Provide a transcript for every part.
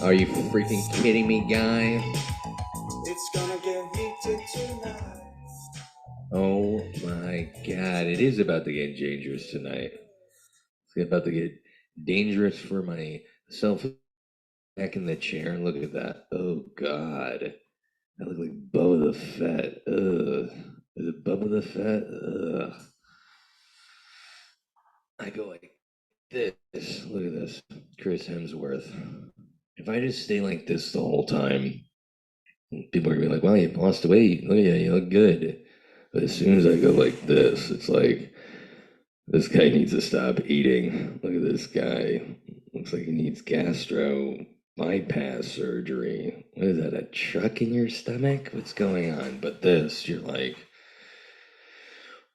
Are you freaking kidding me, guy? It's gonna get heated tonight. Oh my god, it is about to get dangerous tonight. It's about to get dangerous for myself back in the chair. Look at that. Oh god. I look like Bubba the Fett. Ugh. Is it Bubba the Fett? Ugh. I go like this. Look at this. Chris Hemsworth. If I just stay like this the whole time, people are gonna be like, wow, you lost weight. Look at you look good. But as soon as I go like this, it's like, this guy needs to stop eating. Look at this guy. Looks like he needs gastro bypass surgery. What is that, a truck in your stomach? What's going on? But this, you're like,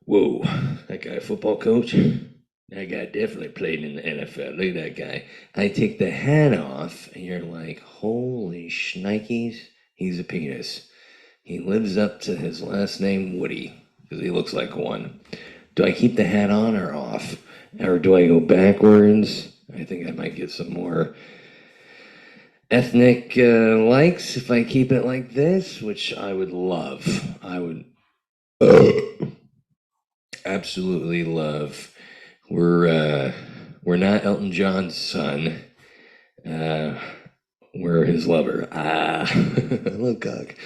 whoa, that guy a football coach? That guy definitely played in the NFL. Look at that guy. I take the hat off, and you're like, holy shnikes, he's a penis. He lives up to his last name, Woody, because he looks like one. Do I keep the hat on or off? Or do I go backwards? I think I might get some more ethnic likes if I keep it like this, which I would love. I would absolutely love. We're not Elton John's son. We're his lover. Ah, I love cock.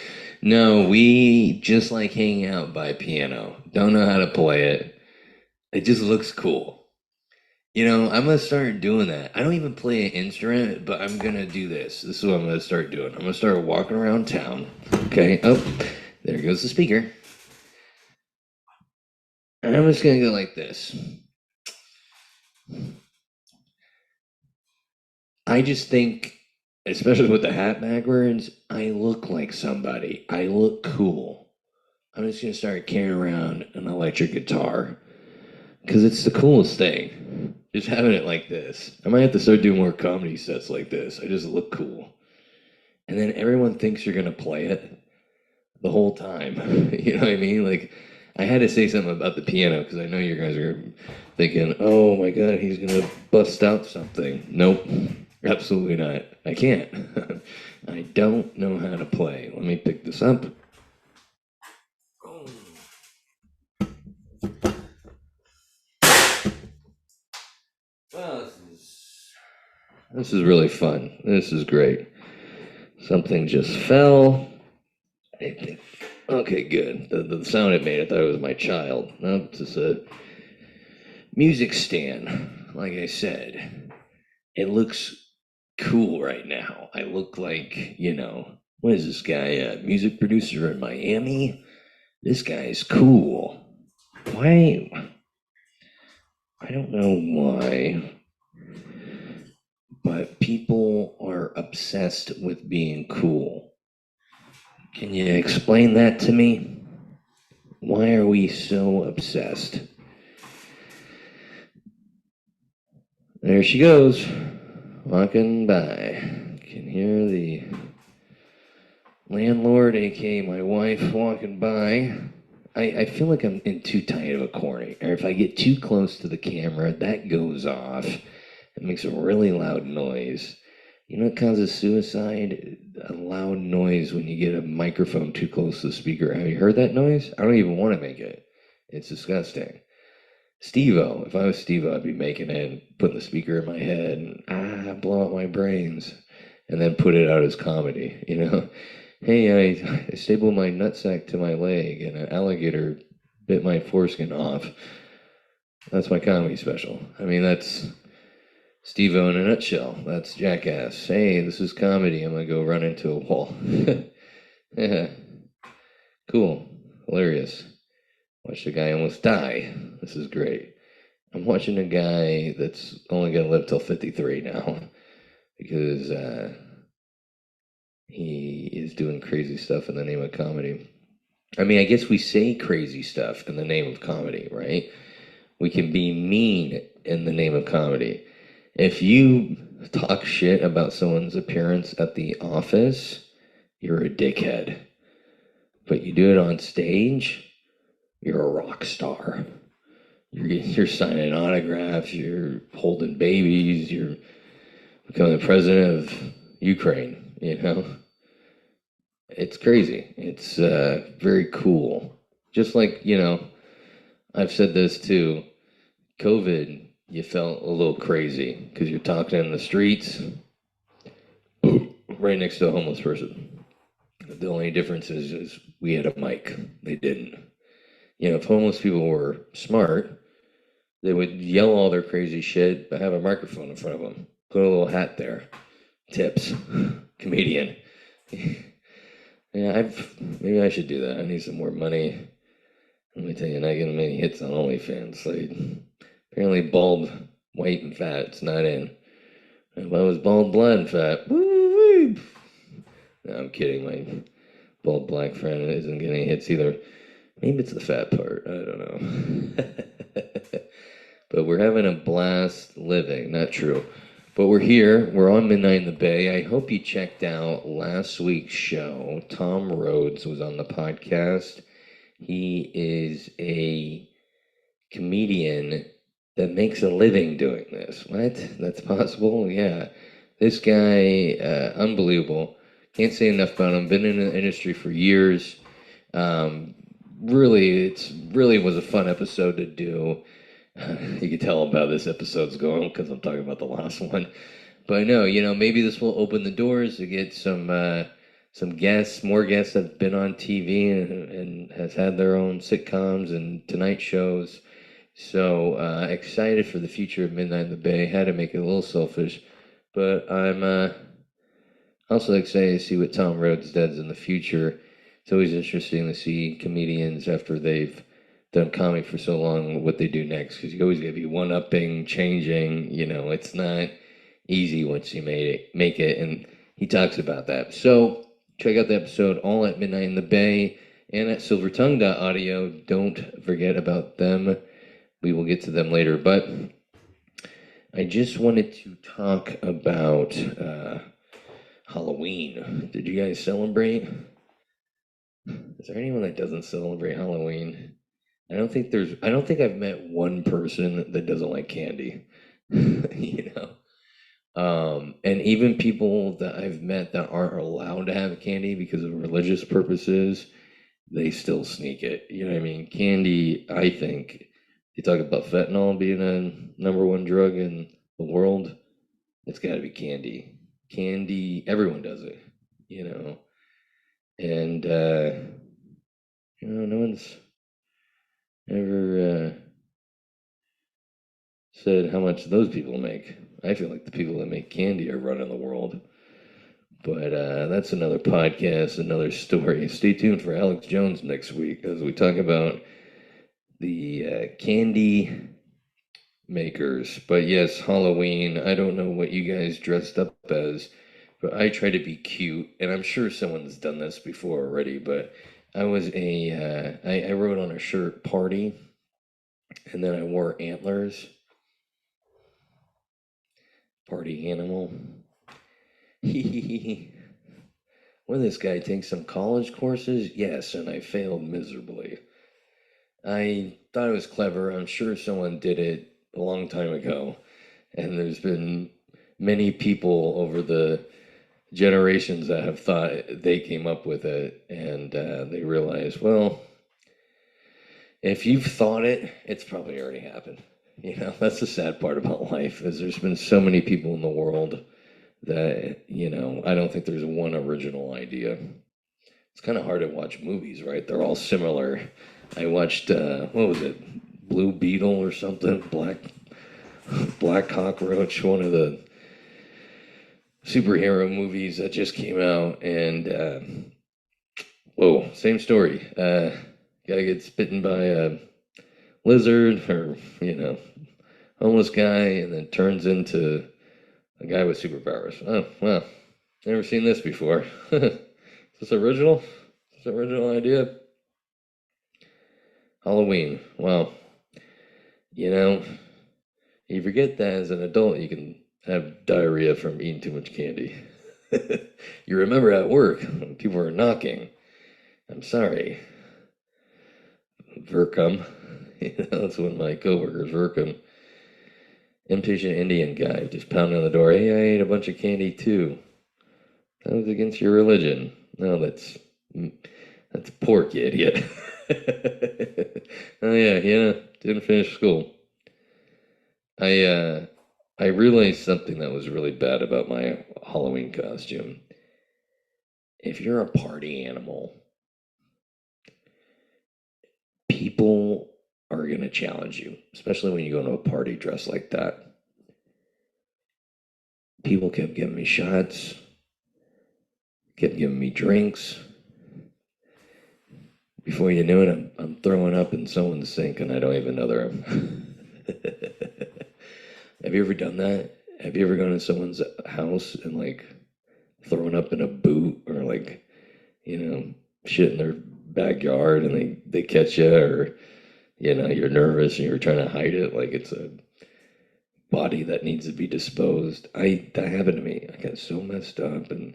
No, we just like hanging out by a piano. Don't know how to play it. It just looks cool. You know, I'm gonna start doing that. I don't even play an instrument, but I'm gonna do this. This is what I'm gonna start doing. I'm gonna start walking around town. Okay. Oh, there goes the speaker. And I'm just gonna go like this. I just think, especially with the hat backwards, I look like somebody. I look cool. I'm just gonna start carrying around an electric guitar because it's the coolest thing. Just having it like this. I might have to start doing more comedy sets like this. I just look cool. And then everyone thinks you're gonna play it the whole time. You know what I mean? Like, I had to say something about the piano because I know you guys are thinking, "Oh my God, he's gonna bust out something." Nope, absolutely not. I can't. I don't know how to play. Let me pick this up. Well, this is really fun. This is great. Something just fell. I think. Okay, good. The sound it made, I thought it was my child. No, it's just a music stand. Like I said, it looks cool right now. I look like, what is this guy? A music producer in Miami? This guy's cool. Why? I don't know why, but people are obsessed with being cool. Can you explain that to me? Why are we so obsessed? There she goes, walking by. Can hear the landlord, aka my wife, walking by. I feel like I'm in too tight of a corner. Or if I get too close to the camera, that goes off. It makes a really loud noise. You know what causes suicide? A loud noise when you get a microphone too close to the speaker. Have you heard that noise? I don't even want to make it. It's disgusting. Steve-O, if I was Steve-O, I'd be making it and putting the speaker in my head and blow out my brains and then put it out as comedy, you know? Hey, I stapled my nutsack to my leg and an alligator bit my foreskin off. That's my comedy special. I mean, that's Steve-O in a nutshell. That's Jackass. Hey, this is comedy. I'm gonna go run into a wall. Yeah. Cool. Hilarious. Watch the guy almost die. This is great. I'm watching a guy that's only gonna live till 53 now because he is doing crazy stuff in the name of comedy. I mean, I guess we say crazy stuff in the name of comedy, right? We can be mean in the name of comedy. If you talk shit about someone's appearance at the office, you're a dickhead. But you do it on stage, you're a rock star. You're signing autographs, you're holding babies, you're becoming the president of Ukraine, you know? It's crazy. It's very cool. Just like, I've said this too. COVID, you felt a little crazy because you're talking in the streets right next to a homeless person. The only difference is we had a mic. They didn't. If homeless people were smart, they would yell all their crazy shit, but have a microphone in front of them. Put a little hat there. Tips. Comedian. Yeah, maybe I should do that. I need some more money. Let me tell you, not getting many hits on OnlyFans. Apparently bald, white, and fat, it's not in. If I was bald, black, and fat, woo-wee. No, I'm kidding. My bald black friend isn't getting any hits either. Maybe it's the fat part. I don't know. But we're having a blast living. Not true. But we're here. We're on Midnight in the Bay. I hope you checked out last week's show. Tom Rhodes was on the podcast. He is a comedian that makes a living doing this. What? That's possible? Yeah. This guy, unbelievable. Can't say enough about him. Been in the industry for years. Really was a fun episode to do. You can tell about this episode's going because I'm talking about the last one. But I know, maybe this will open the doors to get some guests, more guests that have been on TV and has had their own sitcoms and Tonight shows. So excited for the future of Midnight in the Bay. Had to make it a little selfish, but I'm also excited to see what Tom Rhodes does in the future. It's always interesting to see comedians after they've done comedy for so long, what they do next, because you always got to be one-upping, changing. It's not easy once you make it, and he talks about that. So check out the episode all at Midnight in the Bay and at silvertongue.audio. Don't forget about them. We will get to them later, but I just wanted to talk about Halloween. Did you guys celebrate? Is there anyone that doesn't celebrate Halloween? I don't think I've met one person that doesn't like candy. And even people that I've met that aren't allowed to have candy because of religious purposes, they still sneak it. You know what I mean? Candy, I think, you talk about fentanyl being a number one drug in the world, it's got to be candy. Candy, everyone does it, and no one's ever said how much those people make. I feel like the people that make candy are running the world. But that's another podcast, another story. Stay tuned for Alex Jones next week as we talk about the candy makers. But yes, Halloween. I don't know what you guys dressed up as, but I try to be cute. And I'm sure someone's done this before already, but I was I wrote on a shirt party, and then I wore antlers. Party animal. When this guy takes some college courses? Yes, and I failed miserably. I thought it was clever. I'm sure someone did it a long time ago. And there's been many people over the generations that have thought they came up with it. And they realize, well, if you've thought it, it's probably already happened. That's the sad part about life, is there's been so many people in the world that, I don't think there's one original idea. It's kind of hard to watch movies, right? They're all similar. I watched, what was it? Blue Beetle or something? Black Cockroach, one of the superhero movies that just came out. And, whoa, same story. Guy gets bitten by a lizard or, homeless guy, and then turns into a guy with superpowers. Oh, well, never seen this before. Is this original? Is this an original idea? Halloween. Well, you forget that as an adult you can have diarrhea from eating too much candy. You remember at work when people are knocking. I'm sorry. Verkum. That's one of my coworkers, Verkum. Impatient Indian guy just pounding on the door. Hey, I ate a bunch of candy too. That was against your religion. No, that's pork, you idiot. Oh yeah, didn't finish school. I realized something that was really bad about my Halloween costume. If you're a party animal, people are gonna challenge you, especially when you go to a party dressed like that. People kept giving me shots, kept giving me drinks. Before you knew it, I'm throwing up in someone's sink and I don't even know they're. Have you ever done that? Have you ever gone to someone's house and like thrown up in a boot or like, shit in their backyard and they catch you, or you're nervous and you're trying to hide it like it's a body that needs to be disposed. That happened to me. I got so messed up and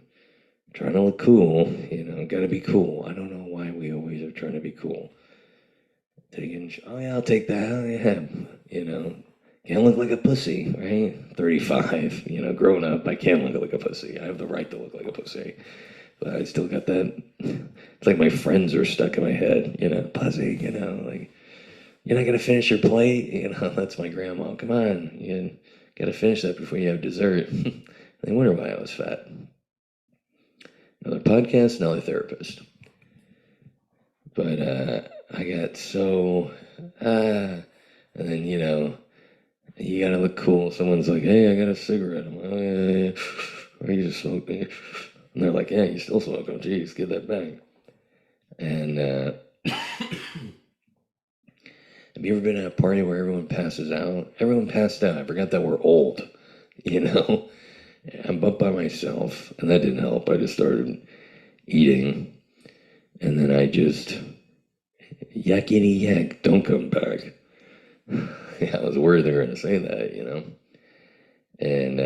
trying to look cool, gotta be cool. I don't know why we always are trying to be cool. Oh yeah, I'll take that. Oh yeah, can't look like a pussy, right? 35, growing up, I can't look like a pussy. I have the right to look like a pussy. But I still got that. It's like my friends are stuck in my head, pussy, like, you're not gonna finish your plate, that's my grandma. Come on, you gotta finish that before you have dessert. They wonder why I was fat. Another podcast, another therapist. But I got so, and then, you gotta look cool. Someone's like, hey, I got a cigarette. I'm like, oh, yeah. Or you just smoke. And they're like, yeah, you still smoke. Oh, geez, give that back. And have you ever been at a party where everyone passes out? Everyone passed out. I forgot that we're old, I'm up by myself, and that didn't help. I just started eating, and then I just, yakety yak, don't come back. Yeah, I was worried they were going to say that, And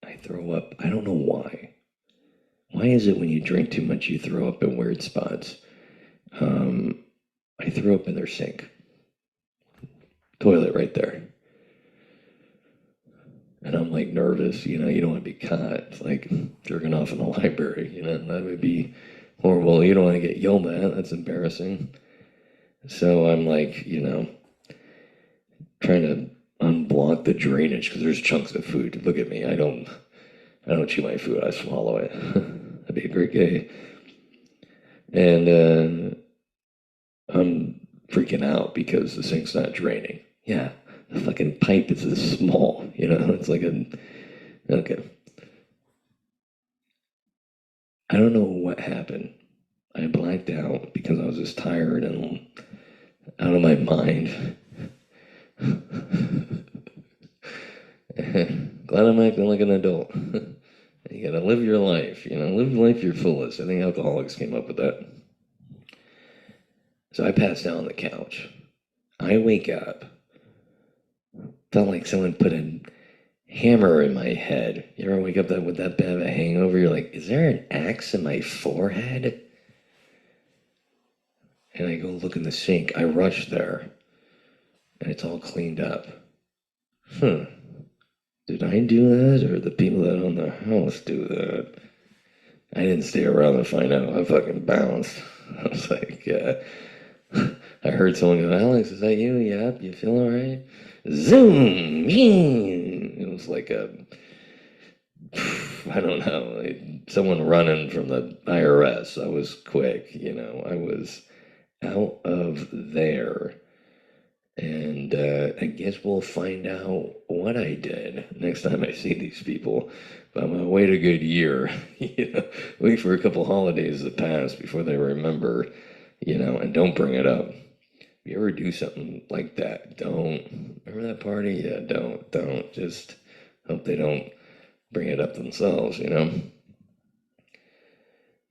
I throw up. I don't know why. Why is it when you drink too much, you throw up in weird spots? I threw up in their sink. Toilet right there. And I'm like nervous, you don't want to be caught. It's like jerking off in the library, that would be horrible. You don't want to get yelled at. That's embarrassing. So I'm like, trying to unblock the drainage because there's chunks of food. Look at me. I don't chew my food. I swallow it. That'd be a great day. And I'm freaking out because the sink's not draining. Yeah, the fucking pipe is this small. It's like okay. I don't know what happened. I blacked out because I was just tired and out of my mind. Glad I'm acting like an adult. You gotta live your life, live life your fullest. I think alcoholics came up with that. So I passed out on the couch. I wake up. Felt like someone put a hammer in my head. You ever wake up with that bad of a hangover? You're like, is there an axe in my forehead? And I go look in the sink. I rush there. And it's all cleaned up. Did I do that, or the people that own the house do that? I didn't stay around to find out. I fucking bounced. I was like, I heard someone go, Alex, is that you? Yep, you feel all right? Zoom! It was like I don't know, like someone running from the IRS. I was quick, I was out of there. And I guess we'll find out what I did next time I see these people. But I'm gonna wait a good year, wait for a couple holidays to pass before they remember, and don't bring it up. If you ever do something like that, don't. Remember that party? Yeah, don't. Just hope they don't bring it up themselves,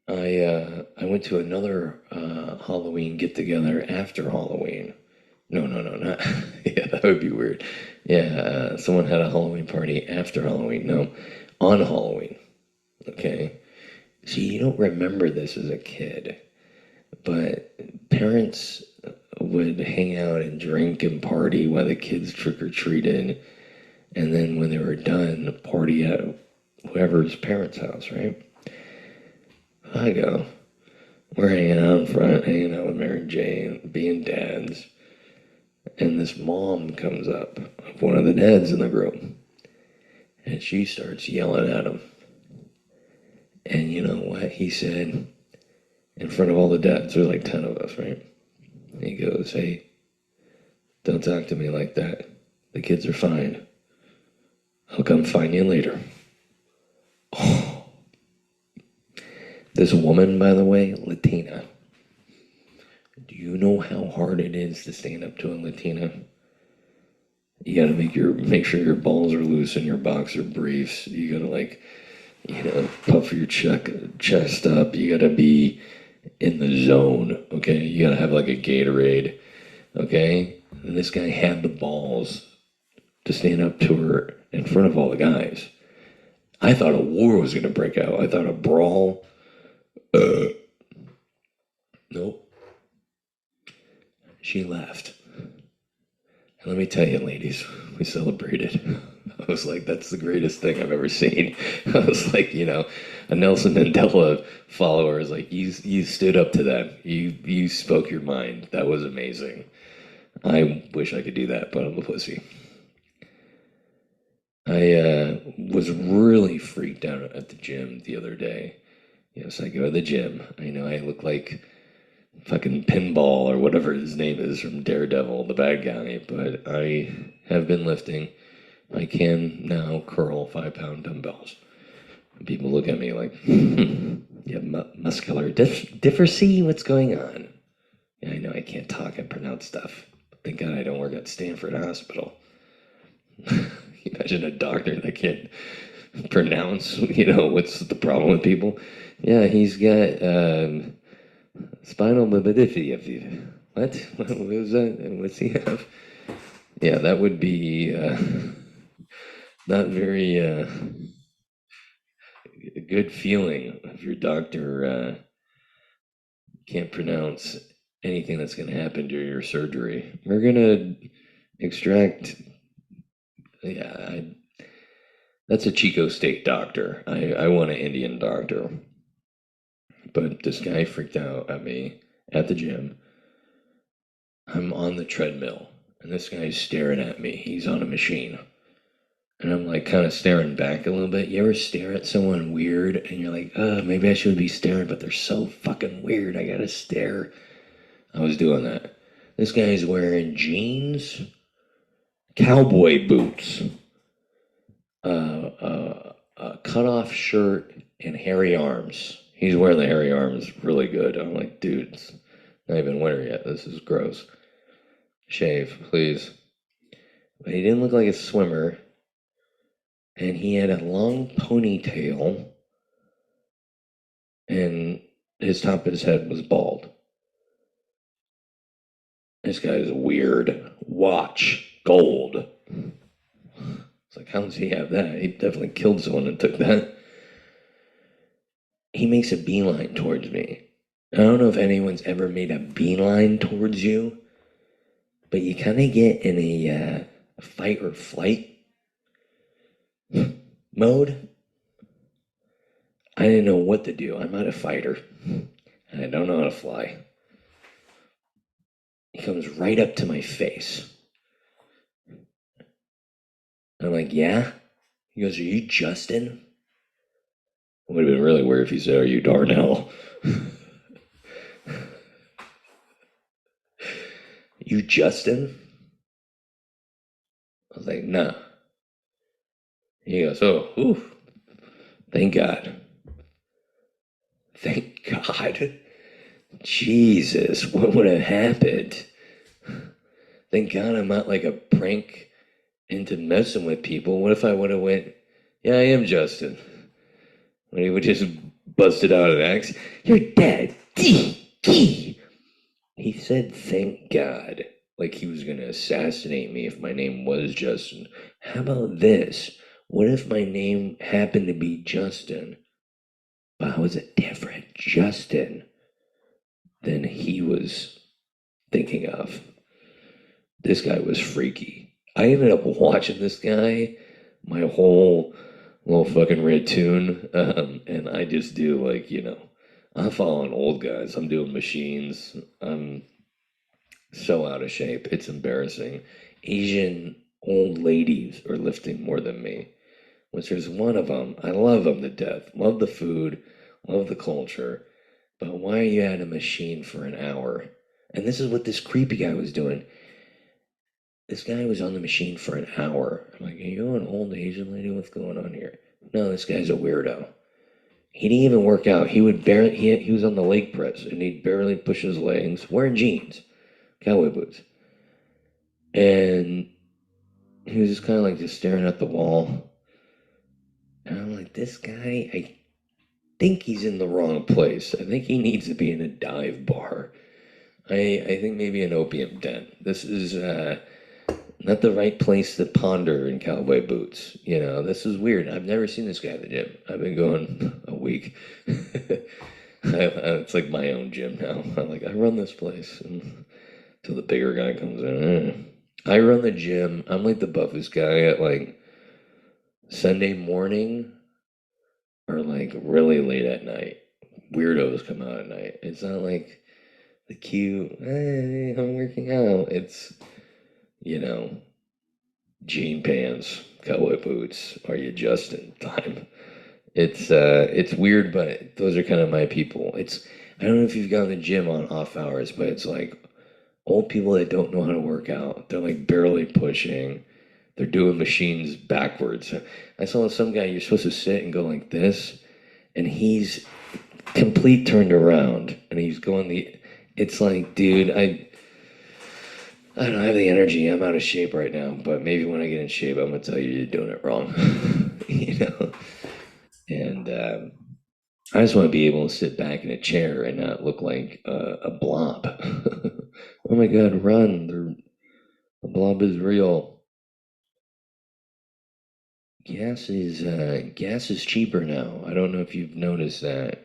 I went to another Halloween get-together after Halloween. No, not. Yeah, that would be weird. Yeah, someone had a Halloween party after Halloween. No, on Halloween. Okay. See, you don't remember this as a kid, but parents would hang out and drink and party while the kids trick-or-treated, and then when they were done, party at whoever's parents' house, right? I go. We're hanging out in front, hanging out with Mary Jane, being dads. And this mom comes up of one of the dads in the group. And she starts yelling at him. And you know what he said in front of all the dads? There's like 10 of us, right? He goes, hey, don't talk to me like that. The kids are fine. I'll come find you later. Oh. This woman, by the way, Latina. Do you know how hard it is to stand up to a Latina? You gotta make sure your balls are loose in your boxer briefs. You gotta puff your chest up. You gotta be in the zone, okay? You gotta have like a Gatorade, okay? And this guy had the balls to stand up to her in front of all the guys. I thought a war was gonna break out. I thought a brawl. Nope. She left. And let me tell you, ladies, we celebrated. I was like, that's the greatest thing I've ever seen. I was like, a Nelson Mandela follower is like, you stood up to them. You spoke your mind. That was amazing. I wish I could do that, but I'm a pussy. I was really freaked out at the gym the other day. Yes, I go to the gym. I know I look like fucking Pinball or whatever his name is from Daredevil, the bad guy, but I have been lifting. I can now curl 5-pound dumbbells. And people look at me like, you have muscular dystrophy? What's going on? Yeah, I know I can't talk and pronounce stuff. Thank God I don't work at Stanford Hospital. Imagine a doctor that can't pronounce, what's the problem with people? Yeah, he's got spinal bifida. What? What was that? What's he have? Yeah, that would be not very good feeling if your doctor can't pronounce anything that's going to happen during your surgery. We're going to extract. Yeah, that's a Chico State doctor. I want an Indian doctor. But this guy freaked out at me at the gym. I'm on the treadmill, and this guy's staring at me. He's on a machine. And I'm like kind of staring back a little bit. You ever stare at someone weird, and you're like, maybe I should be staring, but they're so fucking weird. I gotta stare. I was doing that. This guy's wearing jeans, cowboy boots, a cut-off shirt, and hairy arms. He's wearing the hairy arms really good. I'm like, dude, it's not even winter yet. This is gross. Shave, please. But he didn't look like a swimmer. And he had a long ponytail. And his top of his head was bald. This guy is weird. Watch. Gold. It's like, how does he have that? He definitely killed someone and took that. He makes a beeline towards me. I don't know if anyone's ever made a beeline towards you, but you kind of get in a fight or flight mode. I didn't know what to do. I'm not a fighter, and I don't know how to fly. He comes right up to my face. I'm like, yeah? He goes, are you Justin? It would have been really weird if he said, are you Darnell? You Justin? I was like, nah. He goes, oh, oof. Thank God. Thank God. Jesus, what would have happened? Thank God I'm not like a prank into messing with people. What if I would have went, yeah, I am Justin. When he would just busted out an axe. You're dead. He said, thank God. Like he was going to assassinate me if my name was Justin. How about this? What if my name happened to be Justin, but I was a different Justin than he was thinking of? This guy was freaky. I ended up watching this guy my whole little fucking red tune, and I just do like, I'm following old guys. I'm doing machines. I'm so out of shape. It's embarrassing. Asian old ladies are lifting more than me, which is one of them. I love them to death. Love the food, love the culture. But why are you at a machine for an hour? And this is what this creepy guy was doing. This guy was on the machine for an hour. I'm like, are you an old Asian lady? What's going on here? No, this guy's a weirdo. He didn't even work out. He would barely. He was on the leg press, and he'd barely push his legs, wearing jeans, cowboy boots, and he was just kind of like just staring at the wall. And I'm like, this guy, I think he's in the wrong place. I think he needs to be in a dive bar. I think maybe an opium den. This is not the right place to ponder in cowboy boots. You know, this is weird. I've never seen this guy at the gym. I've been going a week. It's like my own gym now. I'm like, I run this place until the bigger guy comes in. I run the gym. I'm like the buffest guy at like Sunday morning or like really late at night. Weirdos come out at night. It's not like the cute, hey, I'm working out. It's, you know, jean pants, cowboy boots. Are you just in time? It's weird, but those are kind of my people. I don't know if you've gone to the gym on off hours, but it's like old people that don't know how to work out. They're like barely pushing. They're doing machines backwards. I saw some guy, you're supposed to sit and go like this, and he's complete turned around, and he's going it's like, dude, I don't have the energy. I'm out of shape right now, but maybe when I get in shape, I'm gonna tell you you're doing it wrong. You know? And I just want to be able to sit back in a chair and not look like a blob. Oh my God, run! The blob is real. Gas is cheaper now. I don't know if you've noticed that.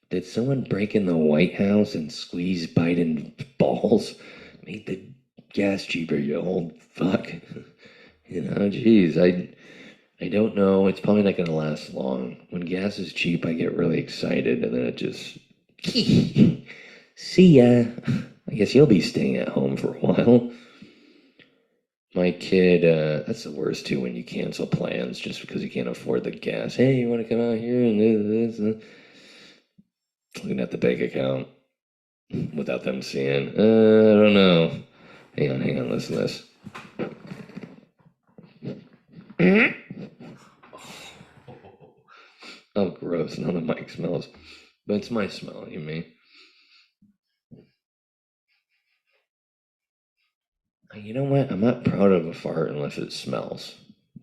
Did someone break in the White House and squeeze Biden's balls? Make the gas cheaper, you old fuck. You know, geez, I don't know. It's probably not gonna last long. When gas is cheap, I get really excited, and then it just see ya. I guess you'll be staying at home for a while. My kid, that's the worst too when you cancel plans just because you can't afford the gas. Hey, you want to come out here and this? Looking at the bank account without them seeing. I don't know. Hang on, listen to this. Oh, gross. Now the mic smells. But it's my smell, you mean? You know what? I'm not proud of a fart unless it smells.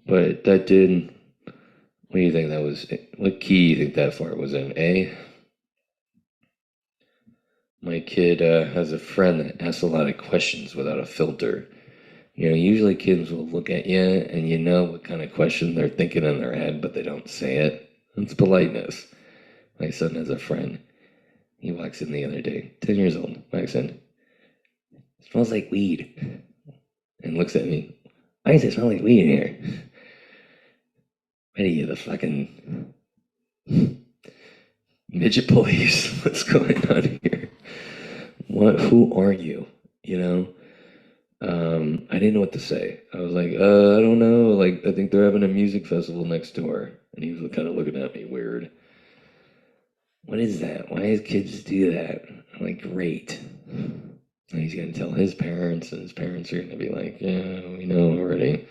But that did. What do you think that was? What key do you think that fart was in? A? My kid has a friend that asks a lot of questions without a filter. You know, usually kids will look at you and you know what kind of question they're thinking in their head, but they don't say it. It's politeness. My son has a friend. He walks in the other day, 10 years old, walks in. Smells like weed. And looks at me. Why does it smell like weed in here? What are you, the fucking midget police? What's going on here? Who are you? You know? I didn't know what to say. I was like, I don't know. Like, I think they're having a music festival next door. And he was kind of looking at me weird. What is that? Why does kids do that? I'm like, great. And he's going to tell his parents, and his parents are going to be like, yeah, we know already.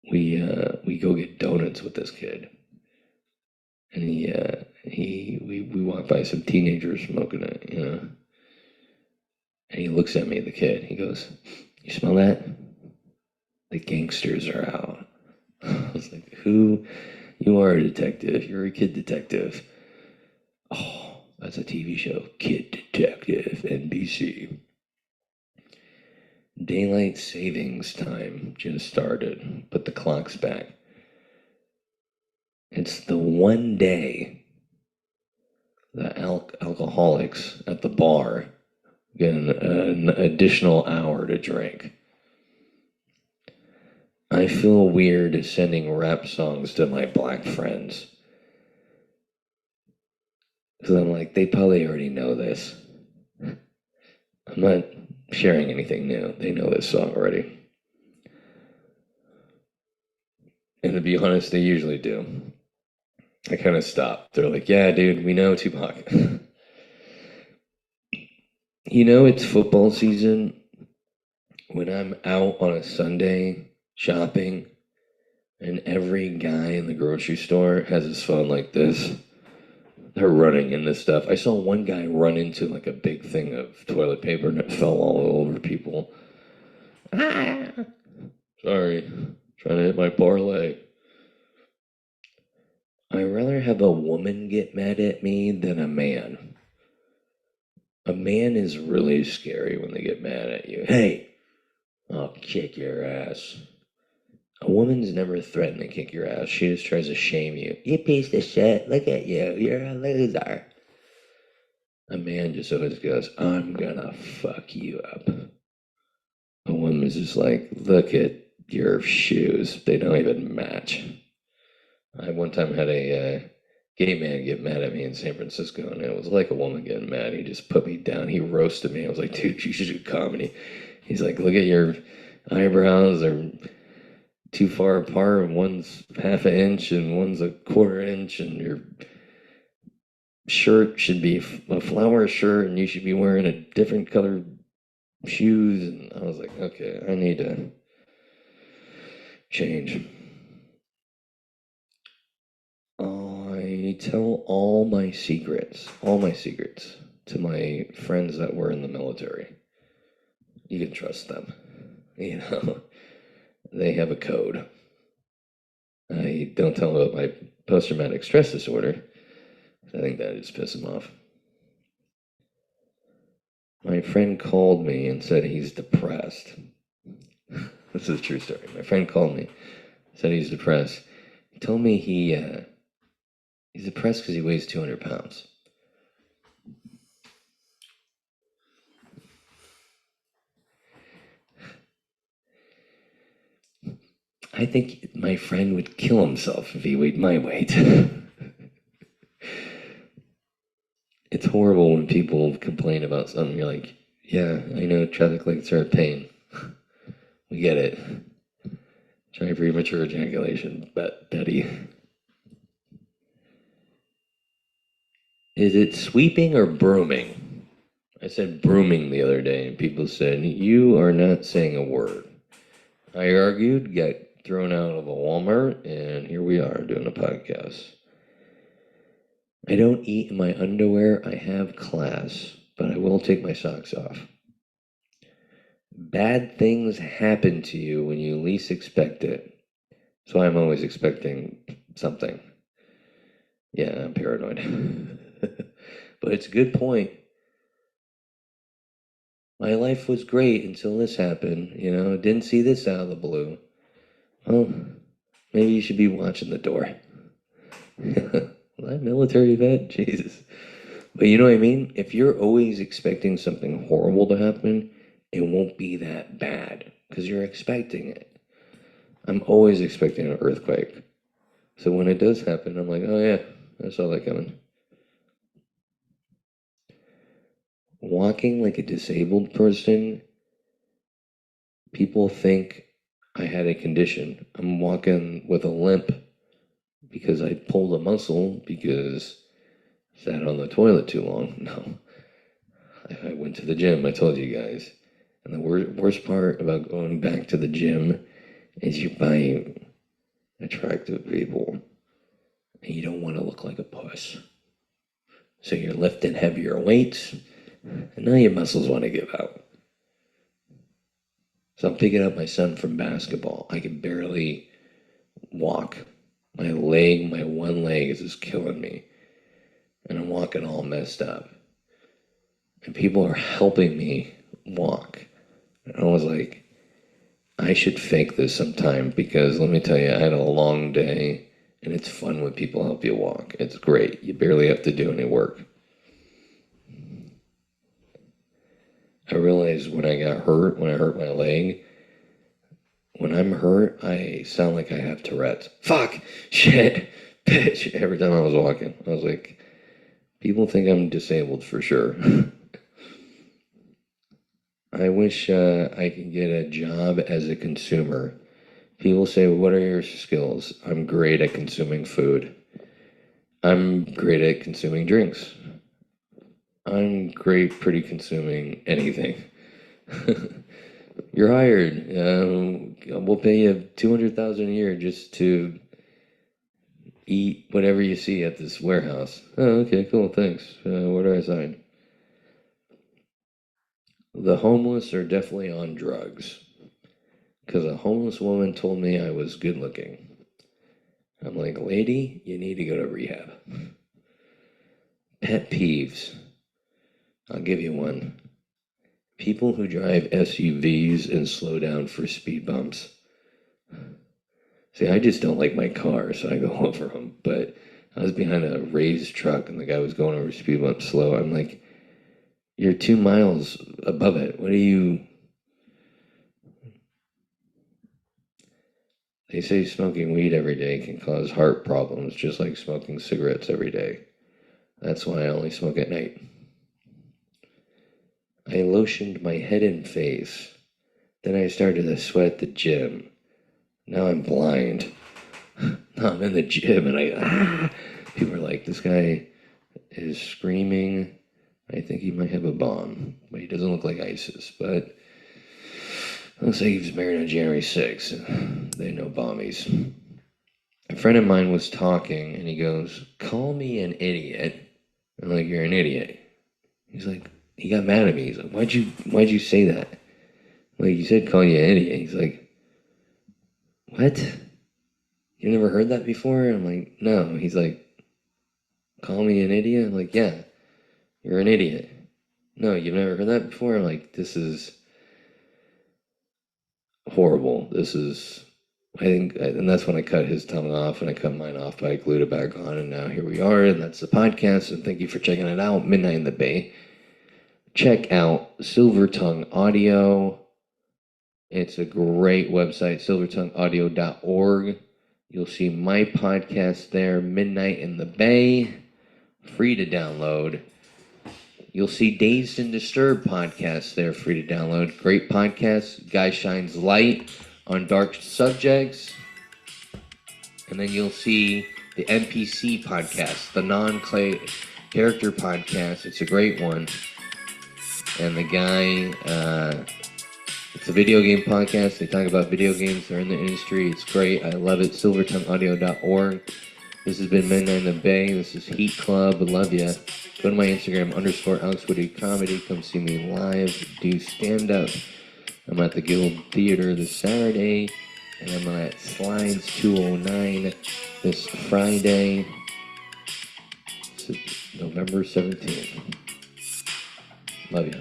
We go get donuts with this kid. And we walk by some teenagers smoking it, you know. And he looks at me, the kid. He goes, "You smell that? The gangsters are out." I was like, "Who? You are a detective. You're a kid detective." Oh, that's a TV show. Kid Detective, NBC. Daylight savings time just started, but the clock's back. It's the one day the alcoholics at the bar get an additional hour to drink. I feel weird sending rap songs to my black friends. So I'm like, they probably already know this. I'm not sharing anything new. They know this song already. And to be honest, they usually do. I kind of stopped. They're like, yeah, dude, we know Tupac. You know, it's football season when I'm out on a Sunday shopping and every guy in the grocery store has his phone like this. They're running in this stuff. I saw one guy run into like a big thing of toilet paper and it fell all over people. Ah! Sorry, trying to hit my parlay. I'd rather have a woman get mad at me than a man. A man is really scary when they get mad at you. Hey, I'll kick your ass. A woman's never threatened to kick your ass. She just tries to shame you. You piece of shit. Look at you. You're a loser. A man just always goes, I'm gonna fuck you up. A woman's just like, look at your shoes. They don't even match. I one time had a gay man get mad at me in San Francisco, and it was like a woman getting mad. He just put me down. He roasted me. I was like, dude, you should do comedy. He's like, look at your eyebrows. They're too far apart. One's half an inch and one's a quarter inch, and your shirt should be a flower shirt, and you should be wearing a different color shoes. And I was like, okay, I need to change. I tell all my secrets to my friends that were in the military. You can trust them. You know, they have a code. I don't tell them about my post-traumatic stress disorder. I think that just pisses them off. My friend called me and said he's depressed. This is a true story. My friend called me, said he's depressed. He told me he's depressed because he weighs 200 pounds. I think my friend would kill himself if he weighed my weight. It's horrible when people complain about something. You're like, yeah, I know traffic lights are a pain. We get it. Try premature ejaculation, Betty. Is it sweeping or brooming? I said brooming the other day, and people said, you are not saying a word. I argued, got thrown out of a Walmart, and here we are doing a podcast. I don't eat in my underwear. I have class, but I will take my socks off. Bad things happen to you when you least expect it. So I'm always expecting something. Yeah, I'm paranoid. But it's a good point. My life was great until this happened. You know, didn't see this out of the blue. Well, maybe you should be watching the door. That military vet? Jesus. But you know what I mean? If you're always expecting something horrible to happen, it won't be that bad because you're expecting it. I'm always expecting an earthquake. So when it does happen, I'm like, oh yeah, I saw that coming. Walking like a disabled person, people think I had a condition. I'm walking with a limp because I pulled a muscle because I sat on the toilet too long. No. I went to the gym, I told you guys. And the worst part about going back to the gym is you find attractive people and you don't want to look like a puss. So you're lifting heavier weights and now your muscles want to give out. So I'm picking up my son from basketball. I can barely walk. My one leg is just killing me. And I'm walking all messed up. And people are helping me walk. And I was like, I should fake this sometime because let me tell you, I had a long day and it's fun when people help you walk. It's great. You barely have to do any work. I realized when I hurt my leg, when I'm hurt, I sound like I have Tourette's. Fuck, shit, bitch. Every time I was walking, I was like, People think I'm disabled for sure. I wish I could get a job as a consumer. People say, "What are your skills?" I'm great at consuming food. I'm great at consuming drinks. I'm great pretty consuming anything. You're hired. We'll pay you 200,000 a year just to eat whatever you see at this warehouse. Oh, okay, cool, thanks. Where do I sign? The homeless are definitely on drugs. Because a homeless woman told me I was good looking. I'm like, lady, you need to go to rehab. Pet peeves. I'll give you one. People who drive SUVs and slow down for speed bumps. See, I just don't like my car, so I go over them. But I was behind a raised truck and the guy was going over speed bump slow. I'm like, you're 2 miles above it. What are you? They say smoking weed every day can cause heart problems, just like smoking cigarettes every day. That's why I only smoke at night. I lotioned my head and face. Then I started to sweat at the gym. Now I'm blind. Now I'm in the gym and people are like, this guy is screaming. I think he might have a bomb, but he doesn't look like ISIS. But looks like he was married on January 6th. They know bombies. A friend of mine was talking and he goes, "Call me an idiot." I'm like, "You're an idiot." He's like, he got mad at me. He's like, why'd you say that? Like, you said call you an idiot. He's like, what? You never heard that before? I'm like, no. He's like, call me an idiot? I'm like, yeah, you're an idiot. No, you've never heard that before? I'm like, this is horrible. I think, and that's when I cut his tongue off and I cut mine off, but I glued it back on, and now here we are, and that's the podcast, and thank you for checking it out, Midnight in the Bay. Check out Silver Tongue Audio. It's a great website, silvertongueaudio.org. You'll see my podcast there, Midnight in the Bay, free to download. You'll see Dazed and Disturbed podcast there, free to download. Great podcast. Guy shines light on dark subjects. And then you'll see the NPC podcast, the non-clay character podcast. It's a great one. And the guy, it's a video game podcast. They talk about video games. They're in the industry. It's great. I love it. silvertongueaudio.org. This has been Midnight in the Bay. This is Heat Club. Love ya. Go to my Instagram, _Alex Woody Comedy. Come see me live. Do stand up. I'm at the Guild Theater this Saturday. And I'm at Slides 209 this Friday. It's November 17th. Love ya.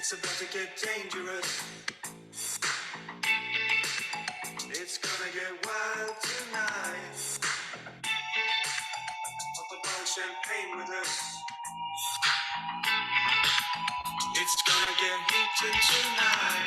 It's about to get dangerous. It's gonna get wild tonight. Pop a bottle of champagne with us. It's gonna get heated tonight.